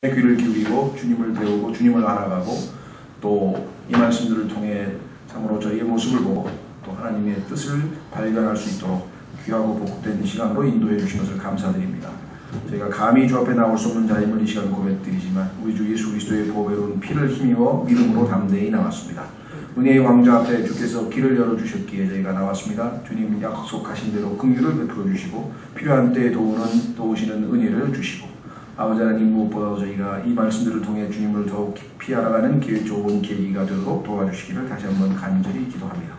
귀를 기울이고 주님을 배우고 주님을 알아가고 또 이 말씀들을 통해 참으로 저희의 모습을 보고 또 하나님의 뜻을 발견할 수 있도록 귀하고 복된 시간으로 인도해 주신 것을 감사드립니다. 저희가 감히 주 앞에 나올 수 없는 자임을 이 시간 고백드리지만 우리 주 예수 그리스도의 보배로운 피를 힘입어 믿음으로 담대히 나왔습니다. 은혜의 왕자 앞에 주께서 길을 열어주셨기에 저희가 나왔습니다. 주님 약속하신 대로 긍휼을 베풀어 주시고 필요한 때에 도우시는 은혜를 주시고 아버지 하나님, 무엇보다 저희가 이 말씀들을 통해 주님을 더욱 깊이 알아가는 좋은 계기가 되도록 도와주시기를 다시 한번 간절히 기도합니다.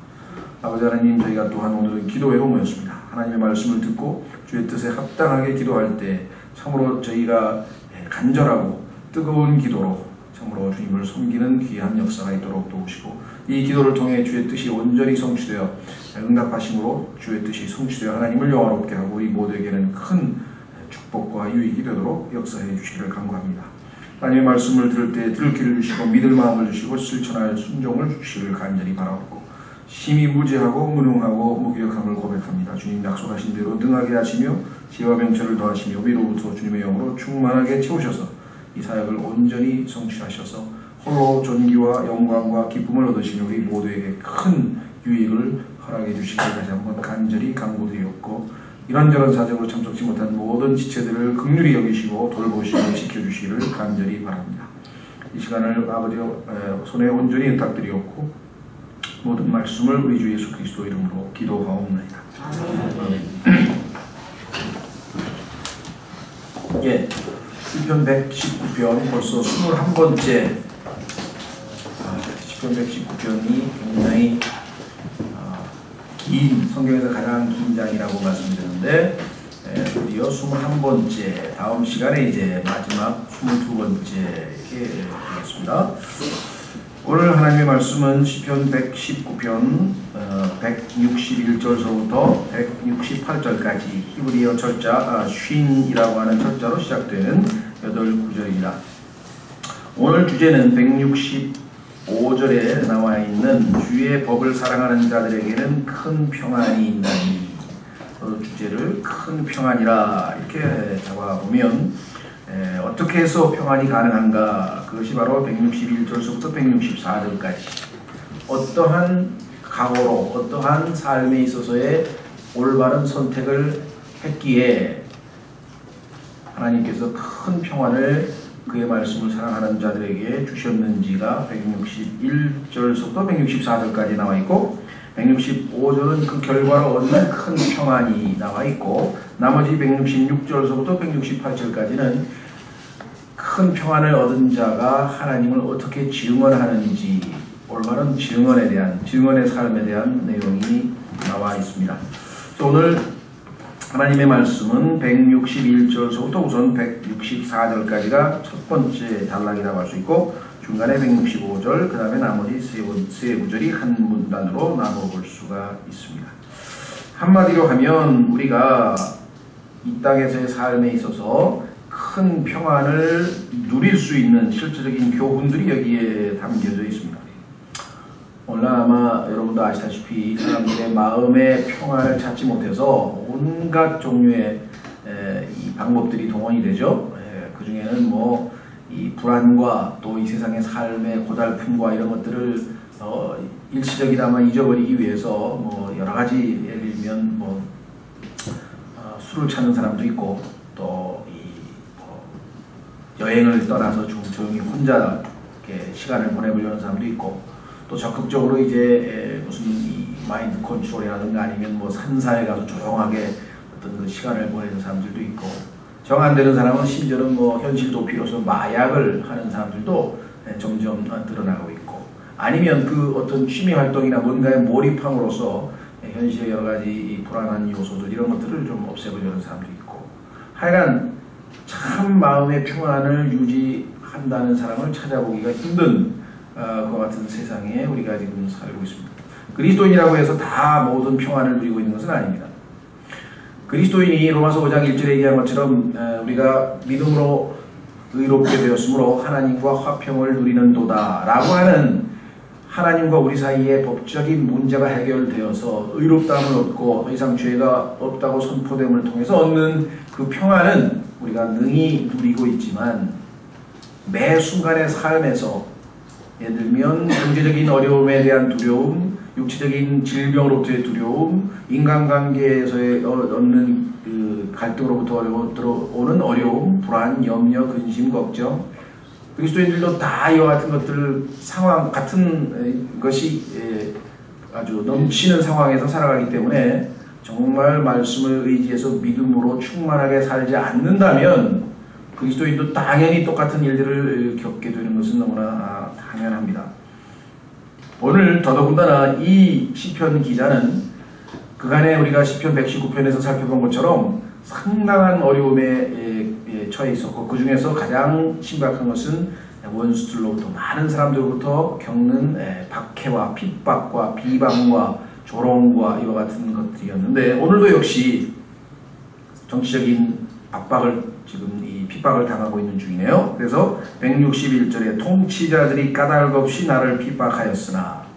아버지 하나님, 저희가 또한 오늘은 기도회로 모였습니다. 하나님의 말씀을 듣고 주의 뜻에 합당하게 기도할 때 참으로 저희가 간절하고 뜨거운 기도로 참으로 주님을 섬기는 귀한 역사가 있도록 도우시고 이 기도를 통해 주의 뜻이 온전히 성취되어 응답하심으로 주의 뜻이 성취되어 하나님을 영화롭게 하고 우리 모두에게는 큰 축복과 유익이 되도록 역사해 주시기를 간구합니다. 하나님의 말씀을 들을 때 들을 길을 주시고 믿을 마음을 주시고 실천할 순종을 주시기를 간절히 바라옵고 심히 무지하고 무능하고 무기력함을 고백합니다. 주님 약속하신 대로 능하게 하시며 지혜와 명철을 더하시며 위로부터 주님의 영으로 충만하게 채우셔서 이 사역을 온전히 성취하셔서 홀로 존귀와 영광과 기쁨을 얻으시는 우리 모두에게 큰 유익을 허락해 주시기를 다시 한번 간절히 간구드리옵고 이런저런 사정으로 참석치 못한 모든 지체들을 긍휼히 여기시고 돌보시고 지켜주시기를 간절히 바랍니다. 이 시간을 아버지 손에 온전히 부탁드리옵고 모든 말씀을 우리 주 예수 그리스도 이름으로 기도하옵나이다. 아멘. 예, 시편 119편 벌써 21번째 시편 119편이 굉장히 긴, 성경에서 가장 긴 장이라고 말씀드렸는데 드디어 21번째, 다음 시간에 이제 마지막 22번째 이렇게 되겠습니다. 오늘 하나님의 말씀은 시편 119편 161절서부터 168절까지 히브리어 철자 쉰이라고 하는 철자로 시작되는 8구절입니다. 오늘 주제는 165절에 나와 있는 주의 법을 사랑하는 자들에게는 큰 평안이 있나니, 주제를 큰 평안이라 이렇게 잡아보면 어떻게 해서 평안이 가능한가? 그것이 바로 161절서부터 164절까지 어떠한 각오로 어떠한 삶에 있어서의 올바른 선택을 했기에 하나님께서 큰 평안을 그의 말씀을 사랑하는 자들에게 주셨는지가 161절서부터 164절까지 나와 있고 165절은 그 결과로 얻는 큰 평안이 나와 있고 나머지 166절서부터 168절까지는 큰 평안을 얻은 자가 하나님을 어떻게 증언하는지 올바른 증언의 삶에 대한 내용이 나와 있습니다. 오늘 하나님의 말씀은 161절서부터 우선 164절까지가 첫 번째 단락이라고 할 수 있고 중간에 165절, 그 다음에 나머지 세 구절이 한 문단으로 나눠볼 수가 있습니다. 한마디로 하면 우리가 이 땅에서의 삶에 있어서 큰 평안을 누릴 수 있는 실질적인 교훈들이 여기에 담겨져 있습니다. 오늘 아마 여러분도 아시다시피 사람들의 마음의 평안을 찾지 못해서 온갖 종류의 이 방법들이 동원이 되죠. 그 중에는 뭐 이 불안과 또 이 세상의 삶의 고달픔과 이런 것들을 일시적이나마 잊어버리기 위해서 뭐 여러 가지 예를 들면 뭐 술을 찾는 사람도 있고 또 여행을 떠나서 좀 조용히 혼자 이렇게 시간을 보내보려는 사람도 있고 또 적극적으로 이제 무슨 이 마인드 컨트롤이라든가 아니면 뭐 산사에 가서 조용하게 어떤 그 시간을 보내는 사람들도 있고 정 안 되는 사람은 심지어는 뭐 현실 도피로서 마약을 하는 사람들도 점점 늘어나고 있고 아니면 그 어떤 취미 활동이나 뭔가에 몰입함으로써 현실의 여러 가지 불안한 요소들 이런 것들을 좀 없애보려는 사람도 있고 하여간 참 마음의 평안을 유지한다는 사람을 찾아보기가 힘든 것 같은 세상에 우리가 지금 살고 있습니다. 그리스도인이라고 해서 다 모든 평안을 누리고 있는 것은 아닙니다. 그리스도인이 로마서 5장 1절에 얘기한 것처럼 우리가 믿음으로 의롭게 되었으므로 하나님과 화평을 누리는 도다 라고 하는 하나님과 우리 사이의 법적인 문제가 해결되어서 의롭다함을 얻고 더 이상 죄가 없다고 선포됨을 통해서 얻는 그 평안은 우리가 능히 누리고 있지만 매 순간의 삶에서 예를 들면 경제적인 어려움에 대한 두려움, 육체적인 질병으로부터의 두려움, 인간관계에서의 얻는 그 갈등으로부터 들어오는 어려움, 불안, 염려, 근심, 걱정, 그리스도인들도 다 이와 같은 것들 상황 같은 것이 아주 넘치는 상황에서 살아가기 때문에 정말 말씀을 의지해서 믿음으로 충만하게 살지 않는다면 그리스도인도 당연히 똑같은 일들을 겪게 되는 것은 너무나 당연합니다. 오늘 더더군다나 이 시편 기자는 그간에 우리가 시편 119편에서 살펴본 것처럼 상당한 어려움에 처해 있었고 그 중에서 가장 심각한 것은 원수들로부터 많은 사람들로부터 겪는 박해와 핍박과 비방과 조롱과 이와 같은 것들이었는데 오늘도 역시 정치적인 압박을 지금 이 핍박을 당하고 있는 중이네요. 그래서 161절에 통치자들이 까닭없이 나를 핍박하였으나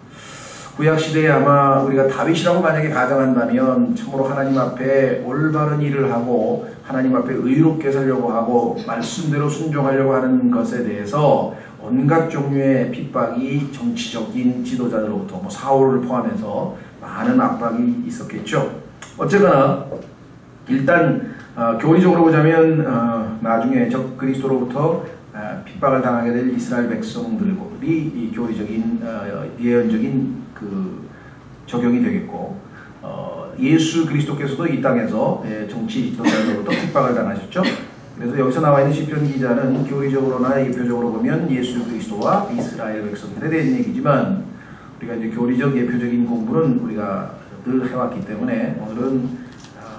구약시대에 아마 우리가 다윗이라고 만약에 가정한다면 참으로 하나님 앞에 올바른 일을 하고 하나님 앞에 의롭게 살려고 하고 말씀대로 순종하려고 하는 것에 대해서 온갖 종류의 핍박이 정치적인 지도자들로부터 뭐 사울을 포함해서 많은 압박이 있었겠죠. 어쨌거나 일단 교리적으로 보자면 나중에 적 그리스도로부터 핍박을 당하게 될 이스라엘 백성들이 이 교리적인 예언적인 그 적용이 되겠고 예수 그리스도께서도 이 땅에서 정치 지도자들로부터 핍박을 당하셨죠. 그래서 여기서 나와 있는 시편 기자는 교리적으로나 예표적으로 보면 예수 그리스도와 이스라엘 백성들에 대한 얘기지만 우리가 이제 교리적 예표적인 공부는 우리가 늘 해왔기 때문에 오늘은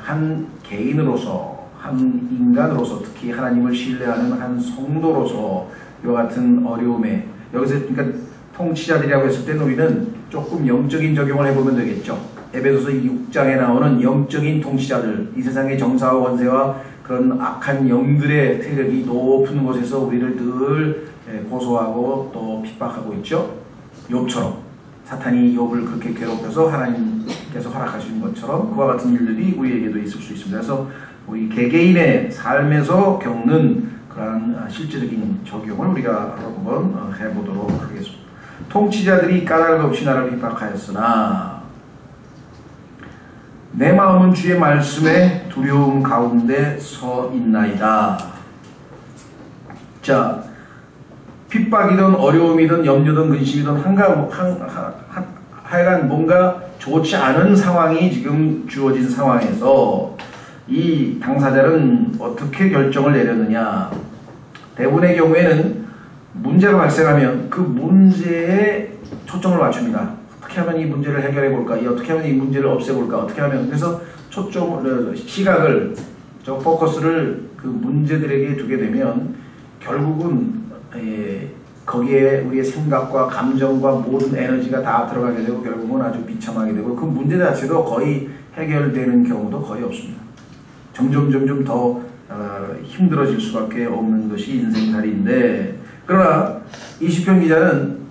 한 개인으로서 한 인간으로서 특히 하나님을 신뢰하는 한 성도로서 이와 같은 어려움에 여기서 그러니까 통치자들이라고 했을 때는 우리는 조금 영적인 적용을 해보면 되겠죠. 에베소서 6장에 나오는 영적인 통치자들, 이 세상의 정사와 권세와 그런 악한 영들의 세력이 높은 곳에서 우리를 늘 고소하고 또 핍박하고 있죠. 욥처럼 사탄이 욥을 그렇게 괴롭혀서 하나님께서 허락하시는 것처럼 그와 같은 일들이 우리에게도 있을 수 있습니다. 그래서 우리 개개인의 삶에서 겪는 그러한 실제적인 적용을 우리가 한번 해보도록 하겠습니다. 통치자들이 까닭없이 나를 핍박하였으나 내 마음은 주의 말씀에 두려움 가운데 서 있나이다. 자, 핍박이든 어려움이든 염려든 근심이든 하여간 뭔가 좋지 않은 상황이 지금 주어진 상황에서 이 당사자는 어떻게 결정을 내렸느냐. 대부분의 경우에는 문제가 발생하면 그 문제에 초점을 맞춥니다. 어떻게 하면 이 문제를 해결해 볼까? 어떻게 하면 이 문제를 없애볼까? 어떻게 하면 그래서 초점을 시각을 포커스를 그 문제들에게 두게 되면 결국은 거기에 우리의 생각과 감정과 모든 에너지가 다 들어가게 되고 결국은 아주 비참하게 되고 그 문제 자체도 거의 해결되는 경우도 거의 없습니다. 점점 더 힘들어질 수밖에 없는 것이 인생살이인데 그러나 이 시편 기자는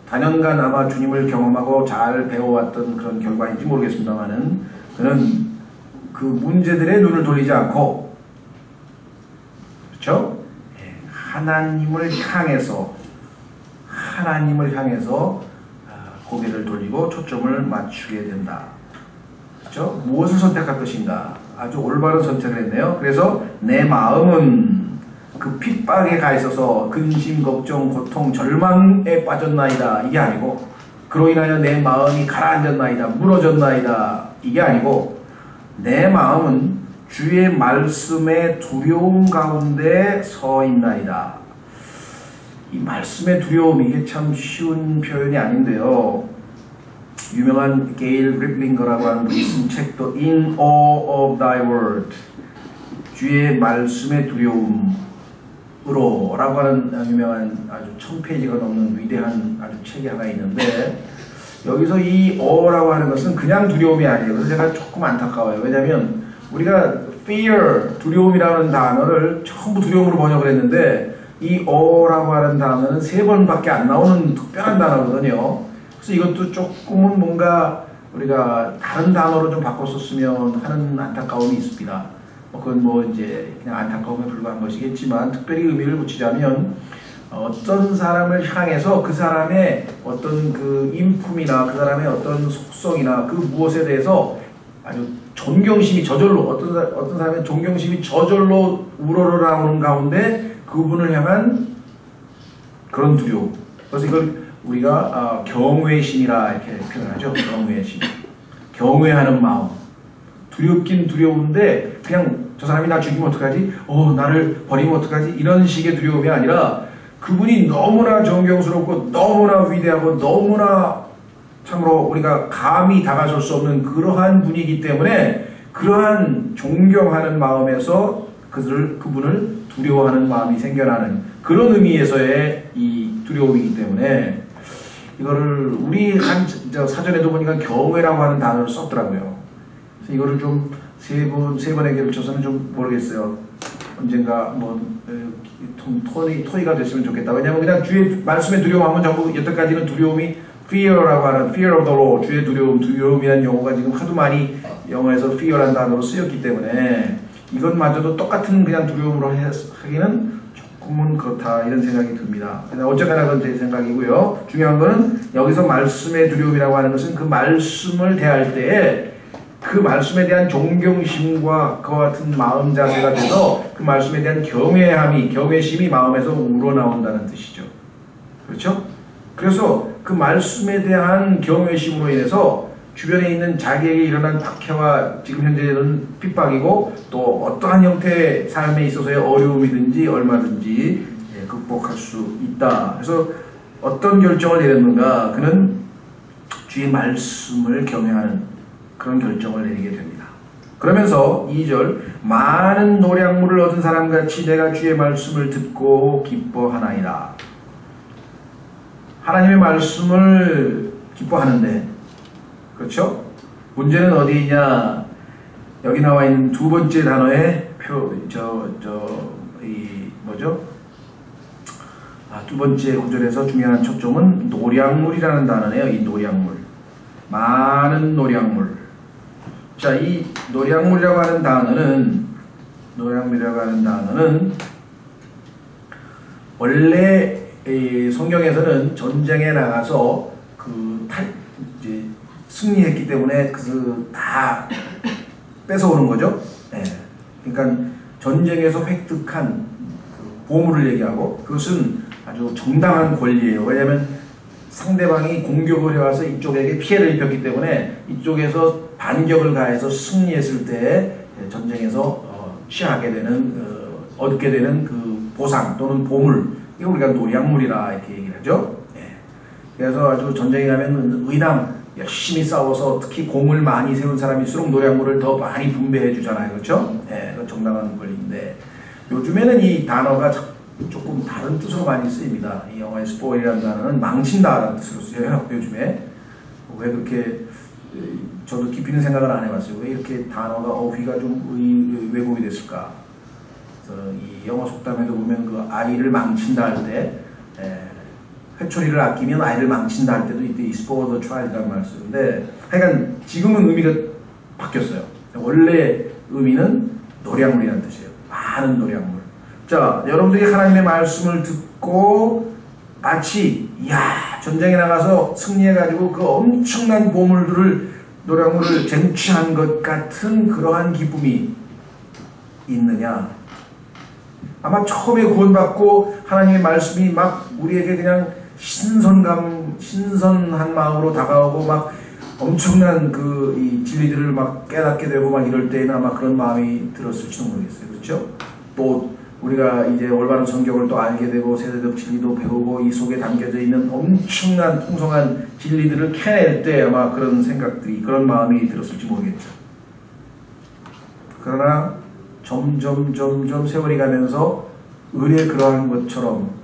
단연간 아마 주님을 경험하고 잘 배워왔던 그런 결과인지 모르겠습니다만은 그는 그 문제들의 눈을 돌리지 않고 그렇죠? 하나님을 향해서 고개를 돌리고 초점을 맞추게 된다. 그렇죠? 무엇을 선택할 것인가? 아주 올바른 선택을 했네요. 그래서 내 마음은 그 핍박에 가 있어서 근심, 걱정, 고통, 절망에 빠졌나이다. 이게 아니고 그로 인하여 내 마음이 가라앉았나이다. 무너졌나이다. 이게 아니고 내 마음은 주의 말씀의 두려움 가운데 서 있나이다. 이 말씀의 두려움 이게 참 쉬운 표현이 아닌데요. 유명한 게일 그리플링거라고 하는 분이 쓴 책도 In Awe of Thy Word 주의 말씀의 두려움으로 라고 하는 유명한 아주 1000페이지가 넘는 위대한 아주 책이 하나 있는데 여기서 이 awe라고 하는 것은 그냥 두려움이 아니에요. 그래서 제가 조금 안타까워요. 왜냐하면 우리가 fear, 두려움이라는 단어를 전부 두려움으로 번역을 했는데 이 awe라고 하는 단어는 3번밖에 안 나오는 특별한 단어거든요. 그래서 이것도 조금은 뭔가 우리가 다른 단어로 좀 바꿨었으면 하는 안타까움이 있습니다. 그건 뭐 이제 그냥 안타까움에 불과한 것이겠지만 특별히 의미를 붙이자면 어떤 사람을 향해서 그 사람의 어떤 그 인품이나 그 사람의 어떤 속성이나 그 무엇에 대해서 아주 존경심이 저절로 어떤 사람의 존경심이 저절로 우러러나오는 가운데 그분을 향한 그런 두려움. 그래서 이걸 우리가 경외심이라 이렇게 표현하죠. 경외심. 경외하는 마음. 두렵긴 두려운데 그냥 저 사람이 나 죽이면 어떡하지? 나를 버리면 어떡하지? 이런 식의 두려움이 아니라 그분이 너무나 존경스럽고 너무나 위대하고 너무나 참으로 우리가 감히 다가설 수 없는 그러한 분이기 때문에 그러한 존경하는 마음에서 그분을 두려워하는 마음이 생겨나는 그런 의미에서의 이 두려움이기 때문에 이거를 우리 사전에도 보니까 경외라고 하는 단어를 썼더라고요. 그래서 이거를 좀 세 번에 걸쳐서는 좀 모르겠어요. 언젠가 토의가 됐으면 좋겠다. 왜냐하면 그냥 주의 말씀에 두려워하면 전부 여태까지는 두려움이 fear라고 하는 fear of the Lord, 주의 두려움이라는 용어가 지금 하도 많이 영어에서 fear라는 단어로 쓰였기 때문에 이것마저도 똑같은 그냥 두려움으로 하기는 조금은 그렇다 이런 생각이 듭니다. 어쨌거나 그건 제 생각이고요. 중요한 거는 여기서 말씀의 두려움이라고 하는 것은 그 말씀을 대할 때에 그 말씀에 대한 존경심과 그와 같은 마음 자세가 돼서 그 말씀에 대한 경외심이 마음에서 우러나온다는 뜻이죠. 그렇죠? 그래서 그 말씀에 대한 경외심으로 인해서 주변에 있는 자기에게 일어난 박해와 지금 현재는 핍박이고 또 어떠한 형태의 삶에 있어서의 어려움이든지 얼마든지 극복할 수 있다. 그래서 어떤 결정을 내렸는가? 그는 주의 말씀을 경외하는 그런 결정을 내리게 됩니다. 그러면서 2절 많은 노량물을 얻은 사람같이 내가 주의 말씀을 듣고 기뻐하나이다. 하나님의 말씀을 기뻐하는데 그렇죠? 문제는 어디 있냐? 여기 나와 있는 두 번째 단어의 두 번째 구절에서 중요한 초점은 노량물이라는 단어네요. 이 노량물. 많은 노량물. 자, 이 노량물이라고 하는 단어는 원래 성경에서는 전쟁에 나가서 이제 승리했기 때문에 다 뺏어오는 거죠. 네. 그러니까 전쟁에서 획득한 보물을 얘기하고 그것은 아주 정당한 권리예요. 왜냐하면 상대방이 공격을 해와서 이쪽에게 피해를 입혔기 때문에 이쪽에서 반격을 가해서 승리했을 때 전쟁에서 얻게 되는 그 보상 또는 보물, 이거 우리가 노량물이라 이렇게 얘기를 하죠. 그래서 아주 전쟁에 가면 의당 열심히 싸워서 특히 공을 많이 세운 사람일수록 노량물을 더 많이 분배해 주잖아요. 그렇죠? 그건 정당한 권리인데 요즘에는 이 단어가 조금 다른 뜻으로 많이 쓰입니다. 이 영어의 spoil이라는 단어는 망친다라는 뜻으로 쓰여요. 요즘에 왜 그렇게 저도 깊이 있는 생각을 안 해봤어요. 왜 이렇게 단어가 어휘가 좀 왜곡이 됐을까? 이 영어 속담에도 보면 그 아이를 망친다 할 때 회초리를 아끼면 아이를 망친다 할 때도 이때 spoil the child이라는 말을 쓰는데 하여간 지금은 의미가 바뀌었어요. 원래 의미는 노량물이라는 뜻이에요. 많은 노량물. 자, 여러분들이 하나님의 말씀을 듣고 마치 전쟁에 나가서 승리해가지고 그 엄청난 노량물을 쟁취한 것 같은 그러한 기쁨이 있느냐? 아마 처음에 구원받고 하나님의 말씀이 막 우리에게 그냥 신선한 마음으로 다가오고 막 엄청난 이 진리들을 막 깨닫게 되고 막 이럴 때에는 아마 그런 마음이 들었을지도 모르겠어요. 그렇죠? 또 우리가 이제 올바른 성경을 또 알게 되고 세대적 진리도 배우고 이 속에 담겨져 있는 엄청난 풍성한 진리들을 캐낼 때 아마 그런 생각들이, 그런 마음이 들었을지 모르겠죠. 그러나 점점 세월이 가면서 의뢰 그러한 것처럼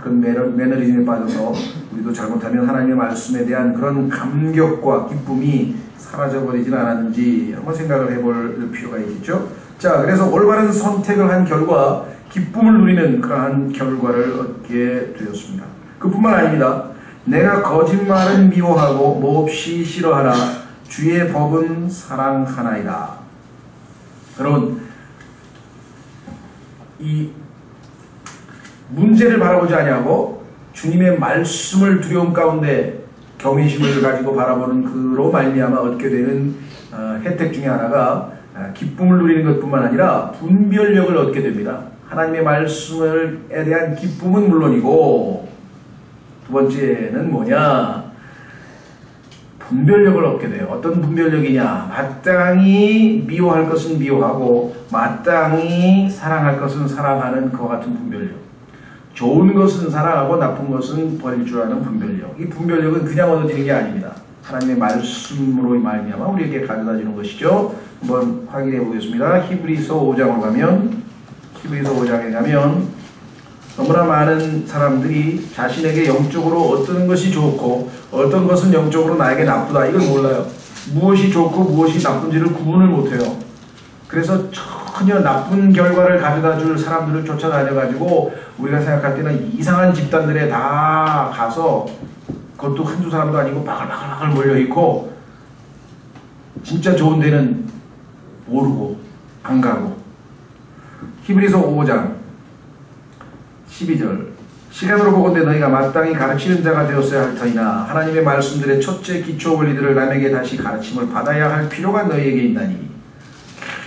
그런 매너리즘에 빠져서 우리도 잘못하면 하나님의 말씀에 대한 그런 감격과 기쁨이 사라져버리진 않았는지 한번 생각을 해볼 필요가 있겠죠. 자, 그래서 올바른 선택을 한 결과 기쁨을 누리는 그러한 결과를 얻게 되었습니다. 그뿐만 아닙니다. 내가 거짓말은 미워하고 몹시 싫어하나 주의 법은 사랑하나이다. 여러분, 이 문제를 바라보지 아니하고 주님의 말씀을 두려움 가운데 경외심을 가지고 바라보는 그로 말미암아 얻게 되는 혜택 중에 하나가 기쁨을 누리는 것뿐만 아니라 분별력을 얻게 됩니다. 하나님의 말씀에 대한 기쁨은 물론이고 두 번째는 뭐냐? 분별력을 얻게 돼요. 어떤 분별력이냐? 마땅히 미워할 것은 미워하고 마땅히 사랑할 것은 사랑하는 그와 같은 분별력. 좋은 것은 사랑하고 나쁜 것은 버릴 줄 아는 분별력. 이 분별력은 그냥 얻어지는 게 아닙니다. 하나님의 말씀으로 말미암아 우리에게 가져다 주는 것이죠. 한번 확인해 보겠습니다. 히브리서 5장으로 가면 히브리서 5장에 가면 너무나 많은 사람들이 자신에게 영적으로 어떤 것이 좋고 어떤 것은 영적으로 나에게 나쁘다 이걸 몰라요. 무엇이 좋고 무엇이 나쁜지를 구분을 못해요. 그래서 전혀 나쁜 결과를 가져다 줄 사람들을 쫓아다녀가지고 우리가 생각할 때는 이상한 집단들에 다 가서 그것도 한두 사람도 아니고 바글바글 몰려있고 진짜 좋은 데는 모르고 안 가고. 히브리서 5장 12절 시간으로 보건대 너희가 마땅히 가르치는 자가 되었어야 할 터이나 하나님의 말씀들의 첫째 기초 원리들을 남에게 다시 가르침을 받아야 할 필요가 너희에게 있나니.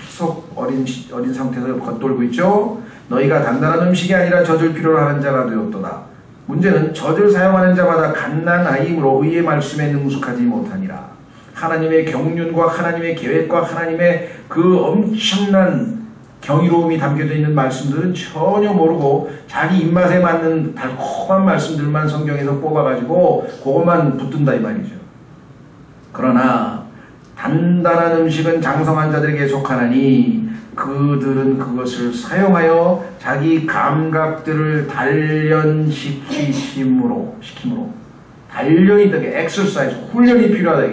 계속 어린 상태에서 겉돌고 있죠. 너희가 단단한 음식이 아니라 젖을 필요로 하는 자가 되었도다. 문제는 젖을 사용하는 자마다 갓난아이므로 의의 말씀에 능숙하지 못하니라. 하나님의 경륜과 하나님의 계획과 하나님의 그 엄청난 경이로움이 담겨져 있는 말씀들은 전혀 모르고 자기 입맛에 맞는 달콤한 말씀들만 성경에서 뽑아가지고 그것만 붙든다 이 말이죠. 그러나 단단한 음식은 장성한 자들에게 속하나니 그들은 그것을 사용하여 자기 감각들을 단련시킴으로 단련이 되게 엑서사이즈 훈련이 필요하다.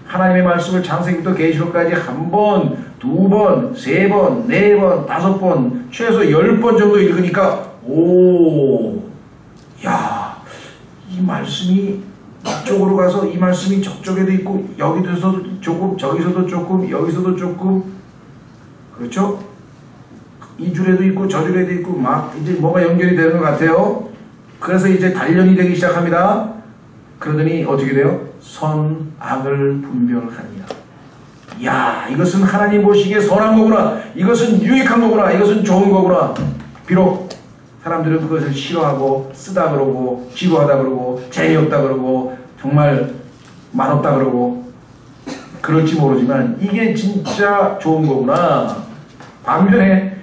하나님의 말씀을 창세기부터 계시록까지 한 번, 두 번, 세 번, 네 번, 다섯 번, 최소 10번 정도 읽으니까 야, 이 말씀이 이쪽으로 가서 이 말씀이 저쪽에도 있고 여기서도 조금, 저기서도 조금, 여기서도 조금, 그렇죠? 이 줄에도 있고 저 줄에도 있고 막 이제 뭐가 연결이 되는 것 같아요. 그래서 이제 단련이 되기 시작합니다. 그러더니 어떻게 돼요? 선, 악을 분별하니라. 야, 이것은 하나님 보시기에 선한 거구나. 이것은 유익한 거구나. 이것은 좋은 거구나. 비록 사람들은 그것을 싫어하고 쓰다 그러고 지루하다 그러고 재미없다 그러고 정말 맛없다 그러고 그럴지 모르지만 이게 진짜 좋은 거구나. 반면에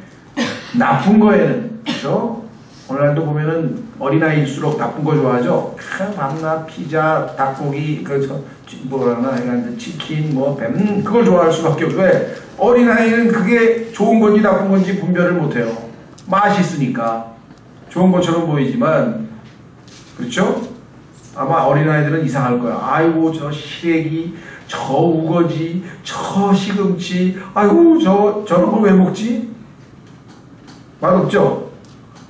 나쁜 거에는, 그렇죠? 오늘날도 보면은 어린아이일수록 나쁜 거 좋아하죠. 밤낮 피자, 닭고기, 뭐라나 치킨, 뱀 그걸 좋아할 수밖에 없어요. 왜? 어린아이는 그게 좋은 건지 나쁜 건지 분별을 못해요. 맛있으니까 좋은 것처럼 보이지만, 그렇죠? 아마 어린아이들은 이상할 거야. 아이고 저 시래기, 저 우거지, 저 시금치, 아이고 저런 걸 왜 먹지? 맛없죠?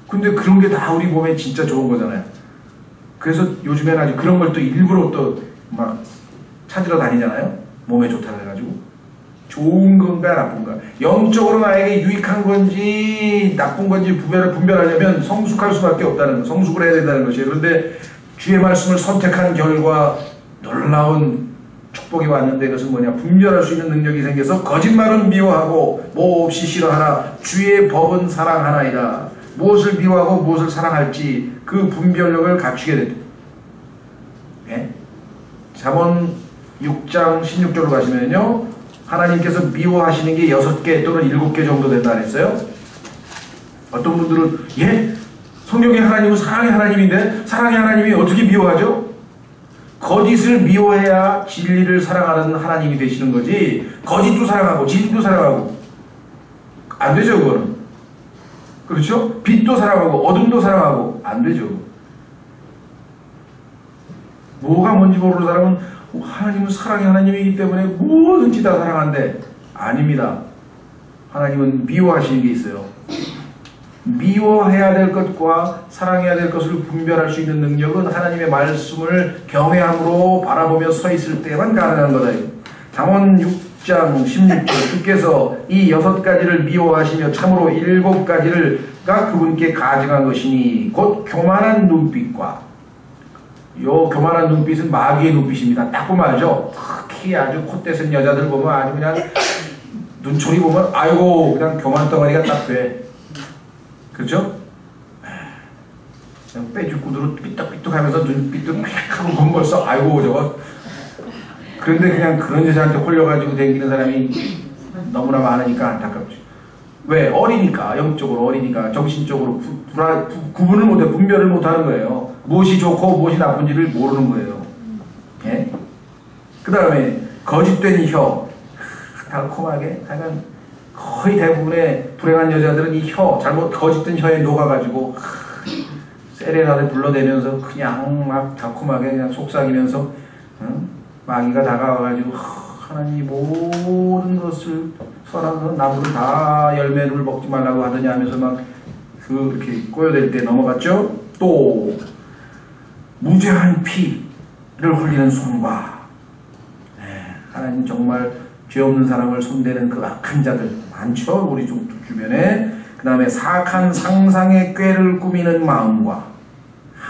근데 그런 게 다 우리 몸에 진짜 좋은 거잖아요. 그래서 요즘엔 아주 그런 걸 또 일부러 또 막 찾으러 다니잖아요. 몸에 좋다 해가지고. 좋은 건가 나쁜가. 영적으로 나에게 유익한 건지 나쁜 건지 분별하려면 성숙할 수밖에 없다는 거. 성숙을 해야 된다는 것이에요. 그런데 주의 말씀을 선택한 결과 놀라운 축복이 왔는데 그것은 뭐냐. 분별할 수 있는 능력이 생겨서 거짓말은 미워하고 몹시 싫어하나 주의 법은 사랑하나이다. 무엇을 미워하고 무엇을 사랑할지 그 분별력을 갖추게 됩니다. 네? 잠언 6장 16절로 가시면요. 하나님께서 미워하시는 게 6개 또는 7개 정도 된다 그랬어요. 어떤 분들은 예? 성경의 하나님은 사랑의 하나님인데 사랑의 하나님이 어떻게 미워하죠? 거짓을 미워해야 진리를 사랑하는 하나님이 되시는 거지 거짓도 사랑하고 진리도 사랑하고 안 되죠 그거는. 그렇죠? 빛도 사랑하고 어둠도 사랑하고 안 되죠. 뭐가 뭔지 모르는 사람은 하나님은 사랑의 하나님이기 때문에 뭐든지 다 사랑한데 아닙니다. 하나님은 미워하시는 게 있어요. 미워해야 될 것과 사랑해야 될 것을 분별할 수 있는 능력은 하나님의 말씀을 경외함으로 바라보며 서 있을 때만 가능한 거다. 잠언 6장 16절 주께서 이 6가지를 미워하시며 참으로 7가지를 그분께 가증한 것이니 곧 교만한 눈빛과 요 교만한 눈빛은 마귀의 눈빛입니다. 딱 보면 알죠? 특히 아주 콧대 센 여자들 보면 아주 그냥 눈초리 보면 아이고 그냥 교만 덩어리가 딱 돼. 그렇죠? 그냥 빼죽구두로 삐떡삐떡 하면서 눈빛도 막 하고 보면 벌써 아이고 저거. 그런데 그냥 그런 여자한테 홀려가지고 다니는 사람이 너무나 많으니까 안타깝죠. 왜? 어리니까. 영적으로 어리니까. 정신적으로 구분을 못해, 분별을 못하는 거예요. 무엇이 좋고 무엇이 나쁜지를 모르는 거예요. 예? 그 다음에 거짓된 혀. 달콤하게. 하여간 거의 대부분의 불행한 여자들은 이 혀, 잘못 거짓된 혀에 녹아가지고 세레나데 불러대면서 그냥 막 달콤하게 그냥 속삭이면서 마귀가 다가와가지고 하나님 모든 것을 선한 나무를 다 열매를 먹지 말라고 하더니 하면서 막 이렇게 꼬여댈 때 넘어갔죠. 또 무죄한 피를 흘리는 손과 하나님 정말 죄 없는 사람을 손대는 그 악한 자들 많죠. 우리 주변에. 그 다음에 사악한 상상의 꾀를 꾸미는 마음과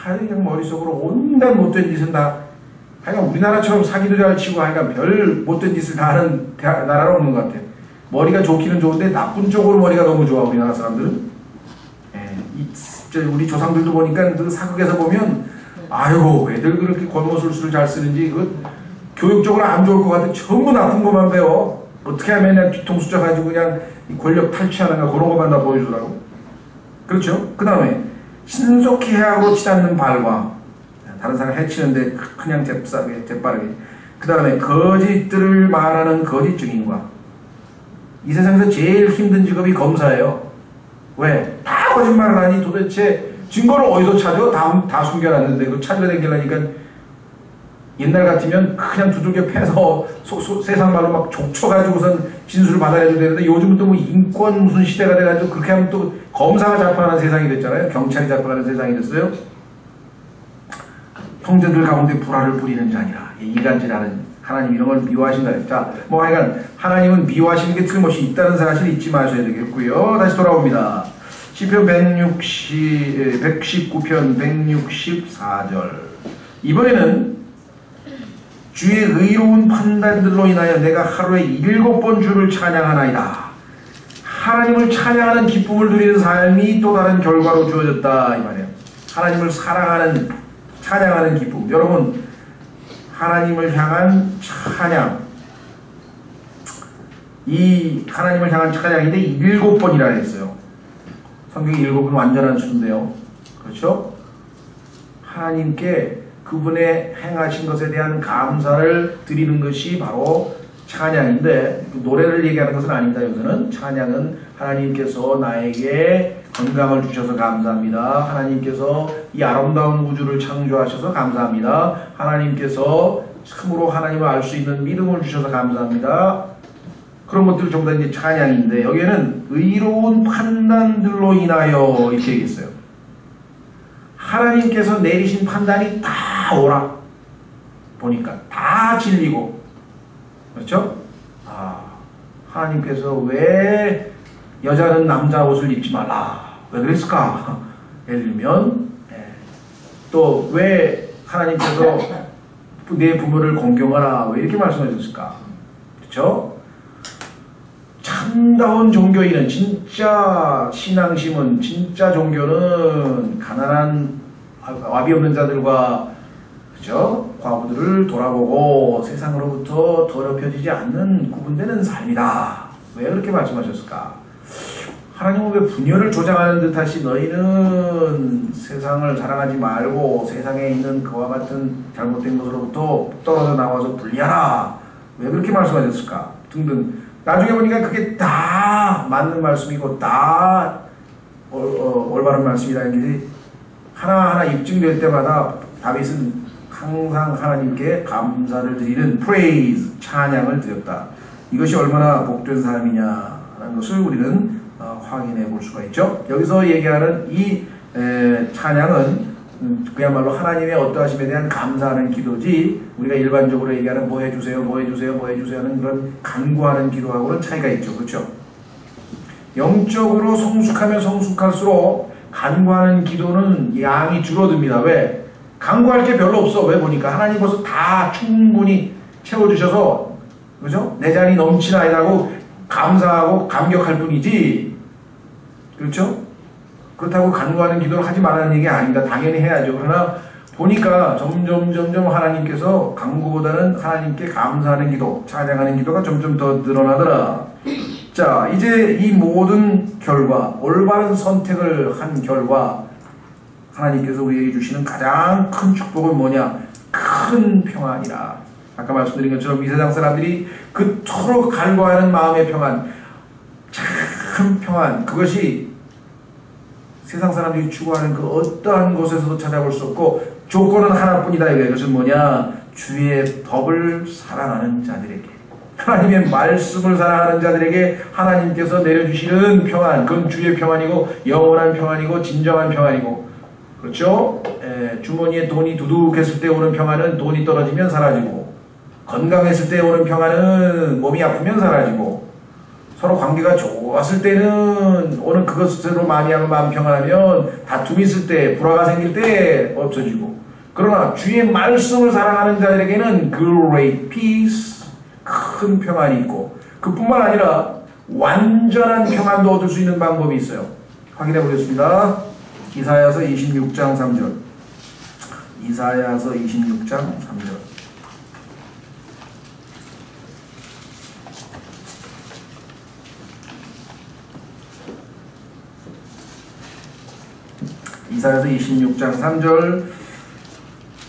그냥 머릿속으로 온갖 못된 짓은 다 하여간 우리나라처럼 사기도 잘 치고 하여간 별 못된 짓을 다 하는 나라는 없는 것 같아요. 머리가 좋기는 좋은데 나쁜 쪽으로 머리가 너무 좋아 우리나라 사람들은. 우리 조상들도 보니까 그 사극에서 보면 아이고 애들 그렇게 권모술수를 잘 쓰는지 그 교육적으로 안 좋을 것 같아. 전부 나쁜 것만 배워. 어떻게 하면 그냥 뒤통수 져가지고 그냥 권력 탈취하는가 그런 것만 다 보여주더라고. 그렇죠? 그 다음에 신속히 해하고 치닫는 발과 다른 사람 해치는데 그냥 재빠르게. 그 다음에 거짓들을 말하는 거짓 증인과 이 세상에서 제일 힘든 직업이 검사예요. 왜? 다 거짓말을 하니 도대체 증거를 어디서 찾아? 다 숨겨놨는데 그거 찾으려 댕기려니까 옛날 같으면 그냥 두들겨 패서 세상 말로 막 족쳐가지고선 진술을 받아내도 되는데 요즘은 또 뭐 인권 무슨 시대가 돼가지고 그렇게 하면 또 검사가 잡혀가는 세상이 됐잖아요. 경찰이 잡혀가는 세상이 됐어요. 형제들 가운데 불화를 부리는 자니라. 이간질하는 하나님 이런 걸 미워하신다. 자, 뭐 하여간 하나님은 미워하시는 게 틀림없이 있다는 사실 잊지 마셔야 되겠고요. 다시 돌아옵니다. 시편 119편 164절. 이번에는 주의 의로운 판단들로 인하여 내가 하루에 7번 주를 찬양하나이다. 하나님을 찬양하는 기쁨을 누리는 삶이 또 다른 결과로 주어졌다 이 말이에요. 하나님을 사랑하는 찬양하는 기쁨. 여러분 하나님을 향한 찬양, 이 하나님을 향한 찬양인데 7번이라 했어요. 성경이 7은 완전한 수인데요. 그렇죠? 하나님께 그분의 행하신 것에 대한 감사를 드리는 것이 바로 찬양인데 노래를 얘기하는 것은 아닙니다. 여기서는 찬양은 하나님께서 나에게 건강을 주셔서 감사합니다. 하나님께서 이 아름다운 우주를 창조하셔서 감사합니다. 하나님께서 참으로 하나님을 알 수 있는 믿음을 주셔서 감사합니다. 그런 것들을 전부 다 이제 찬양인데 여기에는 의로운 판단들로 인하여 이렇게 얘기했어요. 하나님께서 내리신 판단이 다 오라 보니까 다 진리고 그렇죠? 하나님께서 왜 여자는 남자 옷을 입지 말라 왜 그랬을까? 예를 들면 또 왜 하나님께서 내 부모를 공경하라 왜 이렇게 말씀하셨을까? 그렇죠? 참다운 종교인은 진짜 신앙심은 진짜 종교는 가난한 와비 없는 자들과 그죠? 과부들을 돌아보고 세상으로부터 더럽혀지지 않는 구분되는 삶이다. 왜 그렇게 말씀하셨을까? 하나님은 왜 분열을 조장하는 듯하시 너희는 세상을 사랑하지 말고 세상에 있는 그와 같은 잘못된 것으로부터 떨어져 나와서 분리하라. 왜 그렇게 말씀하셨을까? 등등. 나중에 보니까 그게 다 맞는 말씀이고 다 올바른 말씀이라는 게 하나하나 입증될 때마다 다윗은 항상 하나님께 감사를 드리는 praise, 찬양을 드렸다. 이것이 얼마나 복된 삶이냐라는 것을 우리는 확인해 볼 수가 있죠. 여기서 얘기하는 이 찬양은 그야말로 하나님의 어떠하심에 대한 감사하는 기도지 우리가 일반적으로 얘기하는 뭐 해주세요 뭐 해주세요 뭐 해주세요 하는 그런 간구하는 기도하고는 차이가 있죠. 그렇죠? 영적으로 성숙하면 성숙할수록 간구하는 기도는 양이 줄어듭니다. 왜? 간구할 게 별로 없어. 왜 보니까 하나님 벌써 다 충분히 채워주셔서, 그죠? 내 잔이 넘치나이다고 감사하고 감격할 뿐이지. 그렇죠? 그렇다고 간구하는 기도를 하지 말라는 얘기 아닙니다. 당연히 해야죠. 그러나 보니까 점점 하나님께서 간구보다는 하나님께 감사하는 기도, 찬양하는 기도가 점점 더 늘어나더라. 자, 이제 이 모든 결과, 올바른 선택을 한 결과, 하나님께서 우리에게 주시는 가장 큰 축복은 뭐냐? 큰 평안이라. 아까 말씀드린 것처럼 이 세상 사람들이 그토록 간구하는 마음의 평안, 참 평안, 그것이 세상 사람들이 추구하는 그 어떠한 곳에서도 찾아볼 수 없고 조건은 하나뿐이다. 이것은 뭐냐? 주의 법을 사랑하는 자들에게, 하나님의 말씀을 사랑하는 자들에게 하나님께서 내려주시는 평안, 그건 주의 평안이고 영원한 평안이고 진정한 평안이고, 그렇죠? 주머니에 돈이 두둑했을 때 오는 평안은 돈이 떨어지면 사라지고, 건강했을 때 오는 평안은 몸이 아프면 사라지고, 서로 관계가 좋았을 때는 오는 그것으로 만이하면 마음 평안하면 다툼이 있을 때, 불화가 생길 때 없어지고, 그러나 주의 말씀을 사랑하는 자들에게는 great peace, 큰 평안이 있고, 그뿐만 아니라 완전한 평안도 얻을 수 있는 방법이 있어요. 확인해 보겠습니다. 이사야서 26장 3절. 이사야서 26장 3절. 이사야서 26장 3절.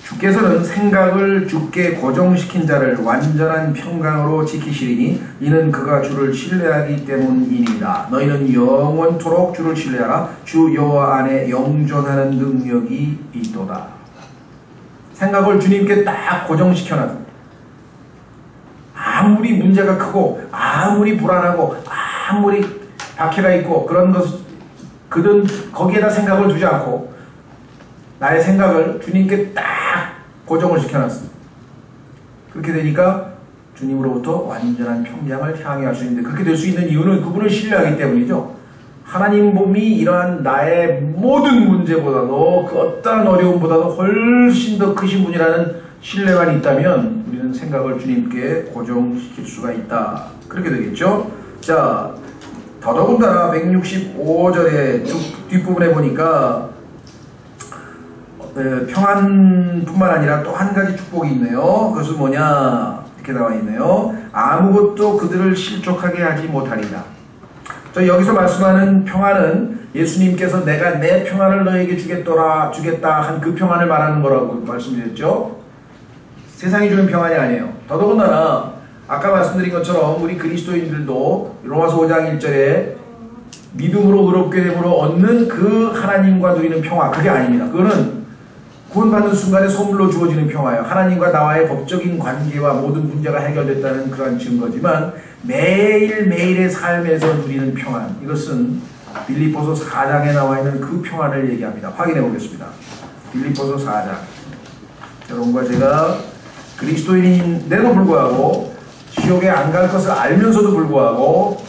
주께서는 생각을 주께 고정시킨 자를 완전한 평강으로 지키시리니 이는 그가 주를 신뢰하기 때문이니이다. 너희는 영원토록 주를 신뢰하라. 주 여호와 안에 영존하는 능력이 있도다. 생각을 주님께 딱 고정시켜놨어. 아무리 문제가 크고 아무리 불안하고 아무리 박해가 있고 그런 것, 그든 거기에다 생각을 두지 않고 나의 생각을 주님께 딱 고정을 시켜놨습니다. 그렇게 되니까 주님으로부터 완전한 평강을 향해 할 수 있는데, 그렇게 될 수 있는 이유는 그분을 신뢰하기 때문이죠. 하나님 몸이 이러한 나의 모든 문제보다도 그 어떠한 어려움보다도 훨씬 더 크신 분이라는 신뢰만 있다면 우리는 생각을 주님께 고정시킬 수가 있다. 그렇게 되겠죠. 자, 더더군다나 165절의 뒷부분에 보니까 평안뿐만 아니라 또 한 가지 축복이 있네요. 그것은 뭐냐? 이렇게 나와 있네요. 아무것도 그들을 실족하게 하지 못하리라. 여기서 말씀하는 평안은 예수님께서 내가 내 평안을 너에게 주겠다 한 그 평안을 말하는 거라고 말씀드렸죠. 세상이 주는 평안이 아니에요. 더더군다나 아까 말씀드린 것처럼 우리 그리스도인들도 로마서 5장 1절에 믿음으로 의롭게 됨으로 얻는 그 하나님과 누리는 평화, 그게 아닙니다. 그거는 구원받는 순간에 선물로 주어지는 평화예요. 하나님과 나와의 법적인 관계와 모든 문제가 해결됐다는 그러한 증거지만 매일매일의 삶에서 누리는 평안, 이것은 빌립보서 4장에 나와 있는 그 평안을 얘기합니다. 확인해 보겠습니다. 빌립보서 4장. 여러분과 제가 그리스도인인데도 불구하고 지옥에 안 갈 것을 알면서도 불구하고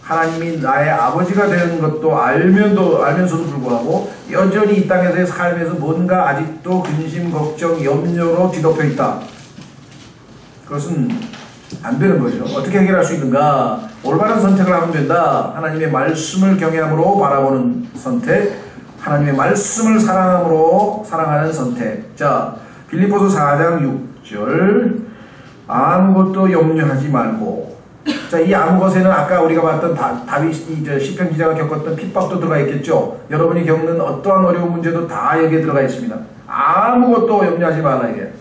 하나님이 나의 아버지가 되는 것도 알면서도 불구하고 여전히 이 땅에서의 삶에서 뭔가 아직도 근심, 걱정, 염려로 뒤덮여 있다. 그것은 안 되는 거죠. 어떻게 해결할 수 있는가? 올바른 선택을 하면 된다. 하나님의 말씀을 경외함으로 바라보는 선택, 하나님의 말씀을 사랑함으로 사랑하는 선택. 자, 빌립보서 4장 6절. 아무것도 염려하지 말고. 자, 이 아무 것에는 아까 우리가 봤던 시편 기자가 겪었던 핍박도 들어가 있겠죠. 여러분이 겪는 어떠한 어려운 문제도 다 여기에 들어가 있습니다. 아무것도 염려하지 말라 이게.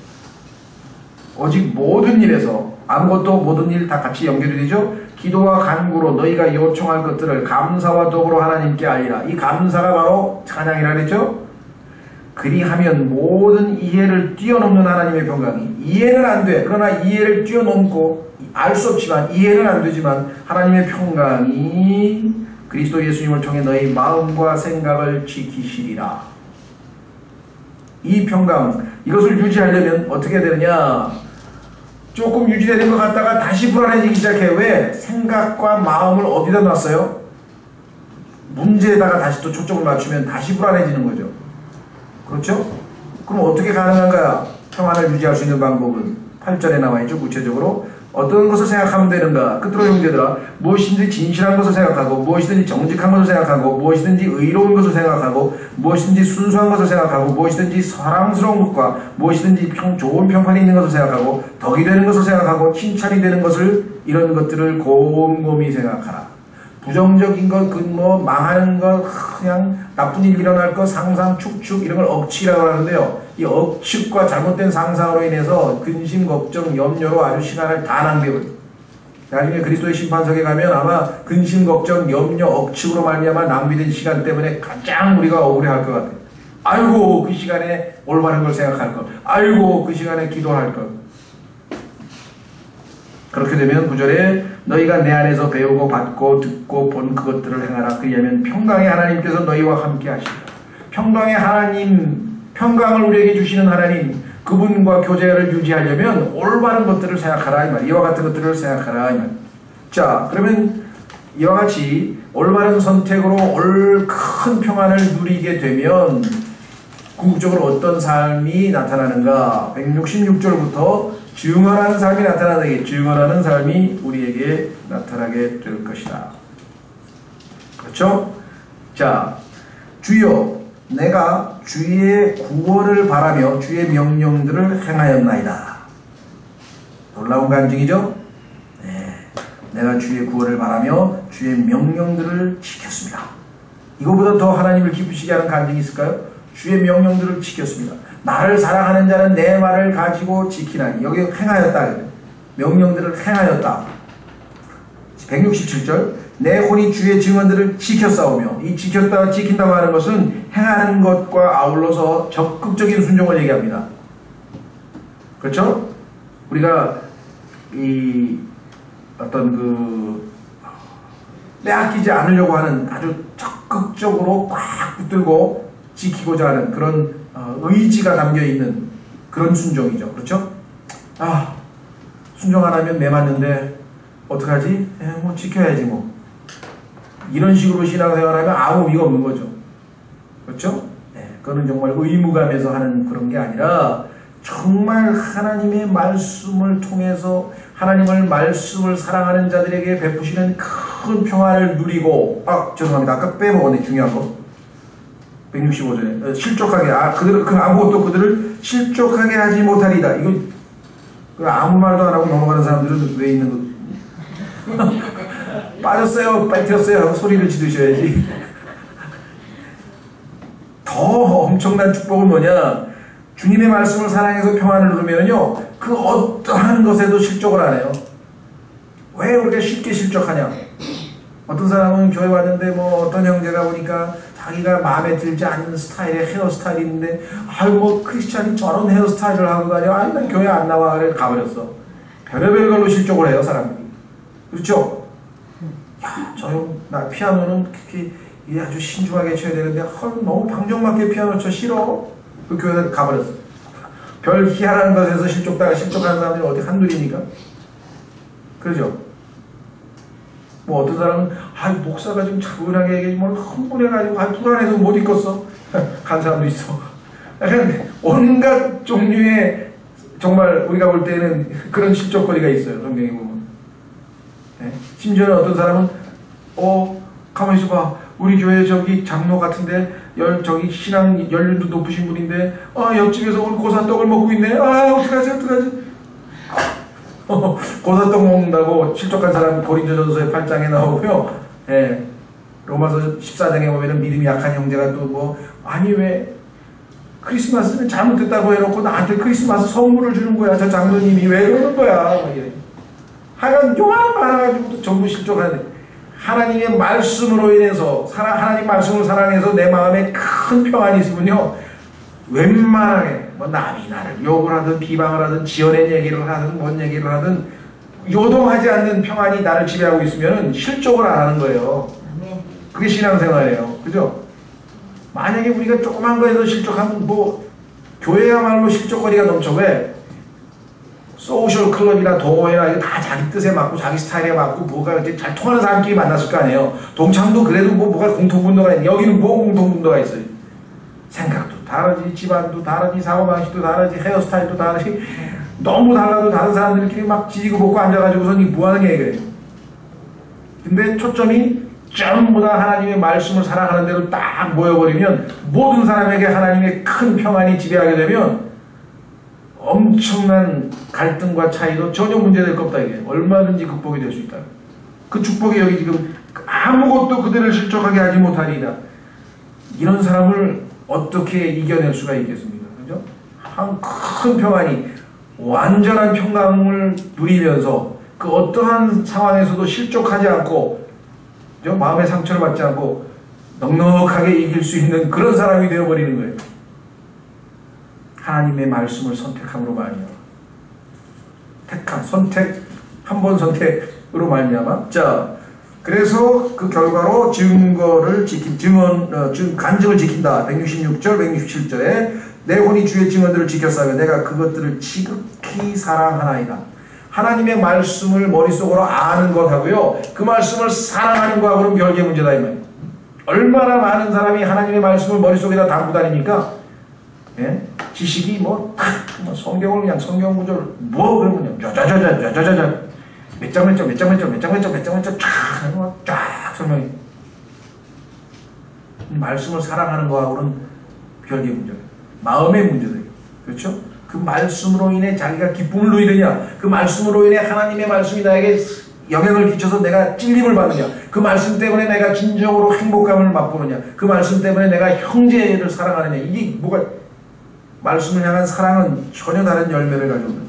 오직 모든 일에서, 아무것도 모든 일 다 같이 연결이 되죠. 기도와 간구로 너희가 요청할 것들을 감사와 도구로 하나님께 알리라. 이 감사가 바로 찬양이라 그랬죠. 그리하면 모든 이해를 뛰어넘는 하나님의 평강이, 이해는 안 돼. 그러나 이해를 뛰어넘고 알 수 없지만, 이해는 안 되지만 하나님의 평강이 그리스도 예수님을 통해 너희 마음과 생각을 지키시리라. 이 평강, 이것을 유지하려면 어떻게 해야 되느냐? 조금 유지되는 것 같다가 다시 불안해지기 시작해요. 왜? 생각과 마음을 어디다 놨어요? 문제에다가 다시 또 초점을 맞추면 다시 불안해지는 거죠. 그렇죠? 그럼 어떻게 가능한가? 평안을 유지할 수 있는 방법은 8절에 나와 있죠. 구체적으로 어떤 것을 생각하면 되는가? 끝으로 형제들아, 무엇이든지 진실한 것을 생각하고, 무엇이든지 정직한 것을 생각하고, 무엇이든지 의로운 것을 생각하고, 무엇이든지 순수한 것을 생각하고, 무엇이든지 사랑스러운 것과 무엇이든지 좋은 평판이 있는 것을 생각하고, 덕이 되는 것을 생각하고, 칭찬이 되는 것을, 이런 것들을 곰곰이 생각하라. 부정적인 것, 망하는 것, 그냥 나쁜 일 일어날 것, 상상, 축축 이런 걸 억치라고 하는데요. 이 억측과 잘못된 상상으로 인해서 근심, 걱정, 염려로 아주 시간을 다 낭비해버려요. 나중에 그리스도의 심판석에 가면 아마 근심, 걱정, 염려, 억측으로 말미암아 낭비된 시간 때문에 가장 우리가 억울해할 것 같아요. 아이고 그 시간에 올바른 걸 생각할 것, 아이고 그 시간에 기도할 것. 그렇게 되면 9절에 너희가 내 안에서 배우고 받고 듣고 본 그것들을 행하라. 그리하면 평강의 하나님께서 너희와 함께 하시리라. 평강의 하나님, 평강을 우리에게 주시는 하나님, 그분과 교제를 유지하려면 올바른 것들을 생각하라 이 말. 이와 같은 것들을 생각하라 이 말. 자, 그러면 이와 같이 올바른 선택으로 큰 평안을 누리게 되면 궁극적으로 어떤 삶이 나타나는가? 166절부터 증언하는 삶이 나타나게, 증언하는 삶이 우리에게 나타나게 될 것이다. 그렇죠? 자, 주여 내가 주의 구원을 바라며 주의 명령들을 행하였나이다. 놀라운 간증이죠? 네, 내가 주의 구원을 바라며 주의 명령들을 지켰습니다. 이거보다 더 하나님을 기쁘시게 하는 간증이 있을까요? 주의 명령들을 지켰습니다. 나를 사랑하는 자는 내 말을 가지고 지키나니. 여기 행하였다. 명령들을 행하였다. 167절 내 혼이 주의 증언들을 지켰사오며, 이 지켰다 지킨다고 하는 것은 행하는 것과 아울러서 적극적인 순종을 얘기합니다. 그렇죠? 우리가 이 어떤 빼앗기지 않으려고 하는 아주 적극적으로 꽉 붙들고 지키고자 하는 그런 의지가 담겨있는 그런 순종이죠. 그렇죠? 아, 순종 안 하면 매 맞는데 어떡하지? 뭐 지켜야지 뭐. 이런 식으로 신앙생활하면 아무 의미가 없는 거죠. 그렇죠? 네, 그거는 정말 의무감에서 하는 그런 게 아니라 정말 하나님의 말씀을 통해서 하나님을 말씀을 사랑하는 자들에게 베푸시는 큰 평안을 누리고, 죄송합니다. 아까 빼먹었네. 중요한 거. 165절에 실족하게, 아무것도 그들을 실족하게 하지 못하리다. 이거 아무 말도 안 하고 넘어가는 사람들은 왜 있는 거? 빠졌어요, 빠뜨렸어요 하고 소리를 지르셔야지. 더 엄청난 축복은 뭐냐? 주님의 말씀을 사랑해서 평안을 누르면요, 그 어떠한 것에도 실족을 안 해요. 왜 그렇게 쉽게 실족하냐? 어떤 사람은 교회 왔는데 어떤 형제가 보니까 자기가 마음에 들지 않는 스타일의 헤어스타일이 있는데, 아이고 크리스찬이 저런 헤어스타일을 하고 다녀, 난 교회 안 나와. 그래 가버렸어. 별의별 걸로 실족을 해요 사람들이. 그렇죠? 야, 저 형 나 피아노는 그렇게 아주 신중하게 쳐야 되는데 너무 방정맞게 피아노 쳐 싫어. 그 교회 가버렸어. 별 희한한 것에서 실족하는 사람들이 어디 한둘입니까? 그렇죠? 어떤 사람은 목사가 좀 차분하게 얘기하지 흥분해가지고 불안해서 못 읽겠어. 간 사람도 있어. 온갖 종류의 정말 우리가 볼 때는 그런 실족거리가 있어요. 성경에 보면. 네? 심지어는 어떤 사람은 가만히 있어봐. 우리 교회 저기 장로 같은데 저기 신앙 연륜도 높으신 분인데 옆집에서 오늘 고사떡을 먹고 있네. 어떡하지? 고사떡 먹는다고 실족한 사람 고린도전서의 8장에 나오고요. 예. 로마서 14장에 보면은 믿음이 약한 형제가 또 아니 왜 크리스마스는 잘못됐다고 해놓고 나한테 크리스마스 선물을 주는 거야. 저 장로님이 왜 그러는 거야. 하여간 요만한 거 하나 가지고도 전부 실족하는데, 하나님의 말씀으로 인해서 하나님 말씀을 사랑해서 내 마음에 큰 평안이 있으면요, 웬만하게 남이 나를 욕을 하든 비방을 하든 지어낸 얘기를 하든 뭔 얘기를 하든 요동하지 않는 평안이 나를 지배하고 있으면 실족을 안 하는 거예요. 그게 신앙생활이에요. 그죠? 만약에 우리가 조그만 거에서 실족하면 교회야말로 실족거리가 넘쳐. 왜? 소셜 클럽이나 동호회나 다 자기 뜻에 맞고 자기 스타일에 맞고 뭐가 이제 잘 통하는 사람끼리 만났을 거 아니에요. 동창도 그래도 뭐가 공통분도가 있는데 여기는 뭐 공통분도가 있어요. 생각도 다르지, 집안도 다르지, 사고방식도 다르지, 헤어스타일도 다르지. 너무 달라도 다른 사람들끼리 막 지지고 볶고 앉아가지고선 이 뭐하는 얘기예요. 근데 초점이 전부 다 하나님의 말씀을 사랑하는 대로 딱 모여버리면 모든 사람에게 하나님의 큰 평안이 지배하게 되면 엄청난 갈등과 차이도 전혀 문제될 거 없다 이게. 얼마든지 극복이 될 수 있다. 그 축복이 여기 지금 아무것도 그들을 실족하게 하지 못하리이다. 이런 사람을 어떻게 이겨낼 수가 있겠습니까? 그죠? 한 큰 평안이 완전한 평강을 누리면서 그 어떠한 상황에서도 실족하지 않고 그죠? 마음의 상처를 받지 않고 넉넉하게 이길 수 있는 그런 사람이 되어버리는 거예요. 하나님의 말씀을 선택함으로 말미암아. 선택, 한 번 선택으로 말미암아. 자, 그래서 그 결과로 간증을 지킨다. 166절, 167절에 내 혼이 주의 증언들을 지켰사며 내가 그것들을 지극히 사랑하나이다. 하나님의 말씀을 머릿속으로 아는 것하고요, 그 말씀을 사랑하는 것하고는 별개의 문제다 이 말이에요. 얼마나 많은 사람이 하나님의 말씀을 머릿속에다 담고 다닙니까? 예? 지식이 성경을 그냥 성경 구절 그러면 짜자자자자자자 몇 장 쫙 설명해. 말씀을 사랑하는 거하고는 별개의 문제예요. 마음의 문제다. 그렇죠? 그 말씀으로 인해 자기가 기쁨을 누리느냐, 그 말씀으로 인해 하나님의 말씀이 나에게 영향을 끼쳐서 내가 찔림을 받느냐, 그 말씀 때문에 내가 진정으로 행복감을 맛보느냐, 그 말씀 때문에 내가 형제를 사랑하느냐, 이게 뭐가 말씀을 향한 사랑은 전혀 다른 열매를 가지고 있는.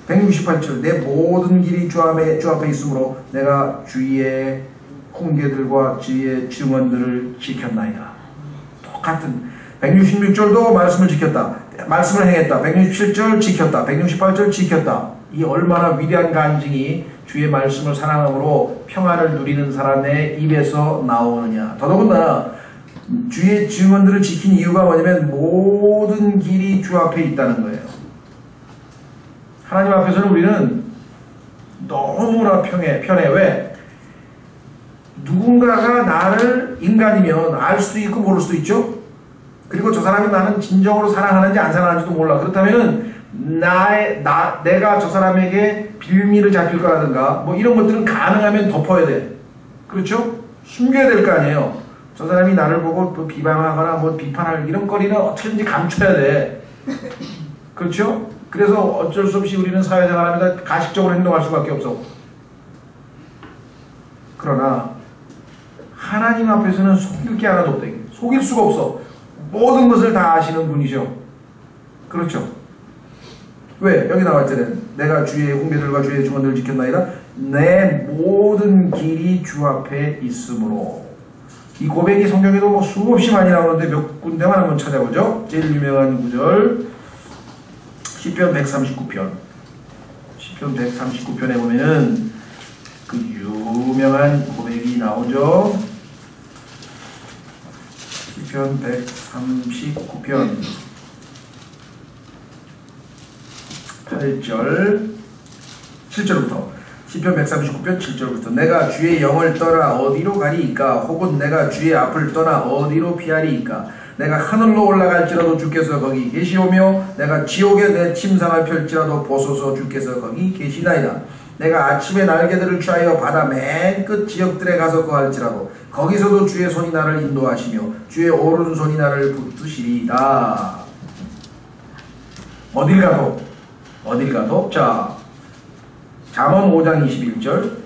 168절 내 모든 길이 주 앞에 있으므로 내가 주의 훈계들과 주의 증언들을 지켰나이다. 똑같은 166절도 말씀을 지켰다. 말씀을 행했다. 167절 지켰다. 168절 지켰다. 이 얼마나 위대한 간증이 주의 말씀을 사랑함으로 평안을 누리는 사람의 입에서 나오느냐. 더더군다나 주의 증언들을 지킨 이유가 뭐냐면 모든 길이 주 앞에 있다는 거예요. 하나님 앞에서는 우리는 너무나 편해. 왜? 누군가가 나를 인간이면 알 수도 있고 모를 수도 있죠. 그리고 저 사람이 나는 진정으로 사랑하는지 안 사랑하는지도 몰라. 그렇다면은 내가 저 사람에게 빌미를 잡힐 거라든가 이런 것들은 가능하면 덮어야 돼. 그렇죠? 숨겨야 될 거 아니에요. 저 사람이 나를 보고 비방하거나 비판할 이런 거리는 어떻게든지 감춰야 돼. 그렇죠? 그래서 어쩔 수 없이 우리는 사회생활하면서 가식적으로 행동할 수밖에 없어. 그러나 하나님 앞에서는 속일 게 하나도 없다. 속일 수가 없어. 모든 것을 다 아시는 분이죠. 그렇죠? 왜? 여기 나왔잖아요. 내가 주의 훈계들과 주의 증언들을 지켰나이다. 내 모든 길이 주 앞에 있으므로. 이 고백이 성경에도 수없이 많이 나오는데 몇 군데만 한번 찾아보죠. 제일 유명한 구절 시편 139편. 시편 139편에 보면은 그 유명한 고백이 나오죠. 시편 139편 8절 7절부터 시편 139편 7절부터 내가 주의 영을 떠나 어디로 가리이까 혹은 내가 주의 앞을 떠나 어디로 피하리이까 내가 하늘로 올라갈지라도 주께서 거기 계시오며 내가 지옥에 내 침상을 펼지라도 보소서 주께서 거기 계시나이다. 내가 아침에 날개들을 취하여 바다 맨 끝 지역들에 가서 거할지라도 거기서도 주의 손이 나를 인도하시며 주의 오른손이 나를 붙드시리이다. 어딜 가도 자 잠언 5장 21절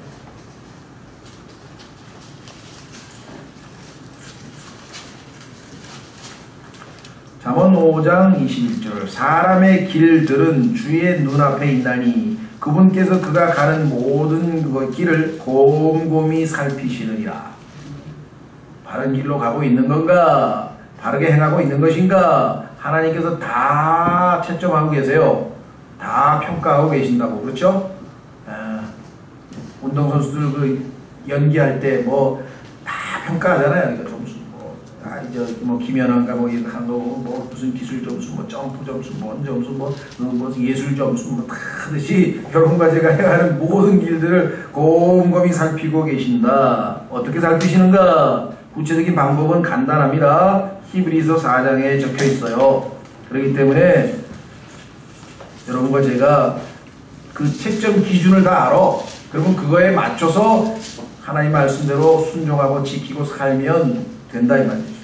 잠언 5장 21절 사람의 길들은 주의 눈앞에 있나니 그분께서 그가 가는 모든 길을 곰곰이 살피시느니라. 바른 길로 가고 있는 건가? 바르게 행하고 있는 것인가? 하나님께서 다 채점하고 계세요. 다 평가하고 계신다고. 그렇죠? 운동선수들 연기할 때 다 평가하잖아요. 점수 뭐 김연아인가 뭐 이런 뭐 무슨 기술 점수, 뭐 점프 점수, 뭐 점수, 뭐 예술 점수 뭐 다 하듯이 여러분과 제가 해야 하는 모든 길들을 곰곰이 살피고 계신다. 어떻게 살피시는가? 구체적인 방법은 간단합니다. 히브리서 4장에 적혀 있어요. 그렇기 때문에 여러분과 제가 그 채점 기준을 다 알아. 그러면 그거에 맞춰서 하나님 말씀대로 순종하고 지키고 살면 된다 이 말이죠.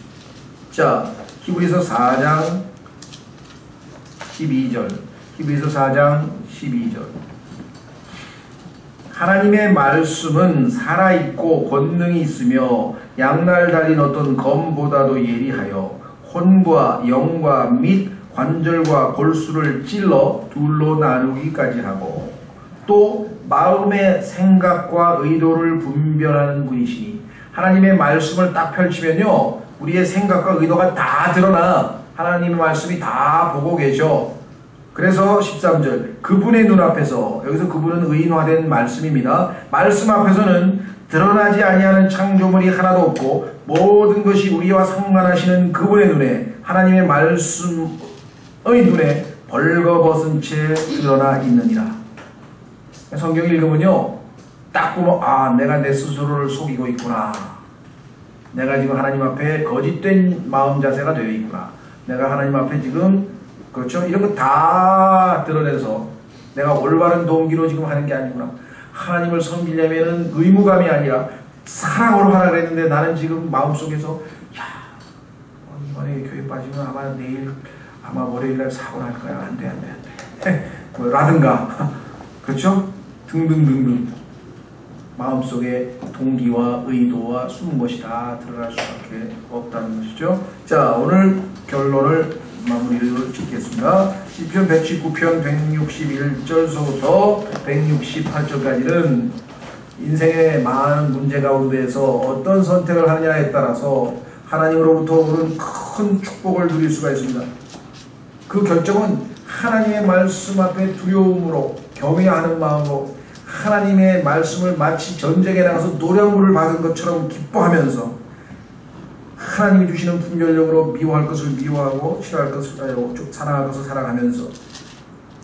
자, 히브리서 4장 12절. 히브리서 4장 12절. 하나님의 말씀은 살아있고 권능이 있으며 양날 달린 어떤 검보다도 예리하여 혼과 영과 및 관절과 골수를 찔러 둘로 나누기까지 하고 또 마음의 생각과 의도를 분별하는 분이시니 하나님의 말씀을 딱 펼치면요 우리의 생각과 의도가 다 드러나. 하나님의 말씀이 다 보고 계셔. 그래서 13절 그분의 눈앞에서, 여기서 그분은 의인화된 말씀입니다. 말씀 앞에서는 드러나지 아니하는 창조물이 하나도 없고 모든 것이 우리와 상관하시는 그분의 눈에, 하나님의 말씀의 눈에 벌거벗은 채 드러나 있느니라. 성경 읽으면요 딱 보면 아 내가 내 스스로를 속이고 있구나. 내가 지금 하나님 앞에 거짓된 마음 자세가 되어 있구나. 내가 하나님 앞에 지금 그렇죠 이런 거 다 드러내서 내가 올바른 동기로 지금 하는 게 아니구나. 하나님을 섬기려면은 의무감이 아니라 사랑으로 하라 그랬는데 나는 지금 마음속에서 야 이번에 교회 빠지면 아마 내일 아마 월요일날 사고 날 거야. 안 돼. 뭐 라든가 그렇죠? 등등등등 마음속에 동기와 의도와 숨은 것이 다 들어갈 수밖에 없다는 것이죠. 자, 오늘 결론을 마무리를 짓겠습니다. 시편 119편 161절서부터 168절까지는 인생의 많은 문제 가운데에서 어떤 선택을 하느냐에 따라서 하나님으로부터 오는 큰 축복을 누릴 수가 있습니다. 그 결정은 하나님의 말씀 앞에 두려움으로 겸해하는 마음으로 하나님의 말씀을 마치 전쟁에 나가서 노량물을 받은 것처럼 기뻐하면서 하나님이 주시는 분별력으로 미워할 것을 미워하고 싫어할 것을 싫어하고 사랑할 것을 사랑하면서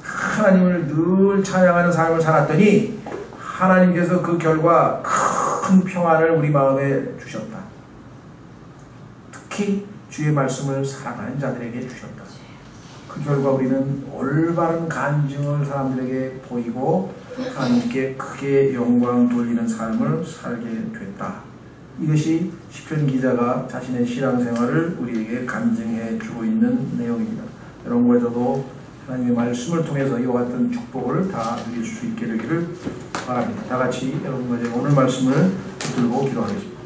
하나님을 늘 찬양하는 삶을 살았더니 하나님께서 그 결과 큰 평안을 우리 마음에 주셨다. 특히 주의 말씀을 사랑하는 자들에게 주셨다. 그 결과 우리는 올바른 간증을 사람들에게 보이고 하나님께 크게 영광 돌리는 삶을 살게 됐다. 이것이 시편 기자가 자신의 신앙생활을 우리에게 간증해 주고 있는 내용입니다. 여러분께서도 하나님의 말씀을 통해서 이와 같은 축복을 다 누릴 수 있게 되기를 바랍니다. 다 같이 여러분과 오늘 말씀을 붙들고 기도하겠습니다.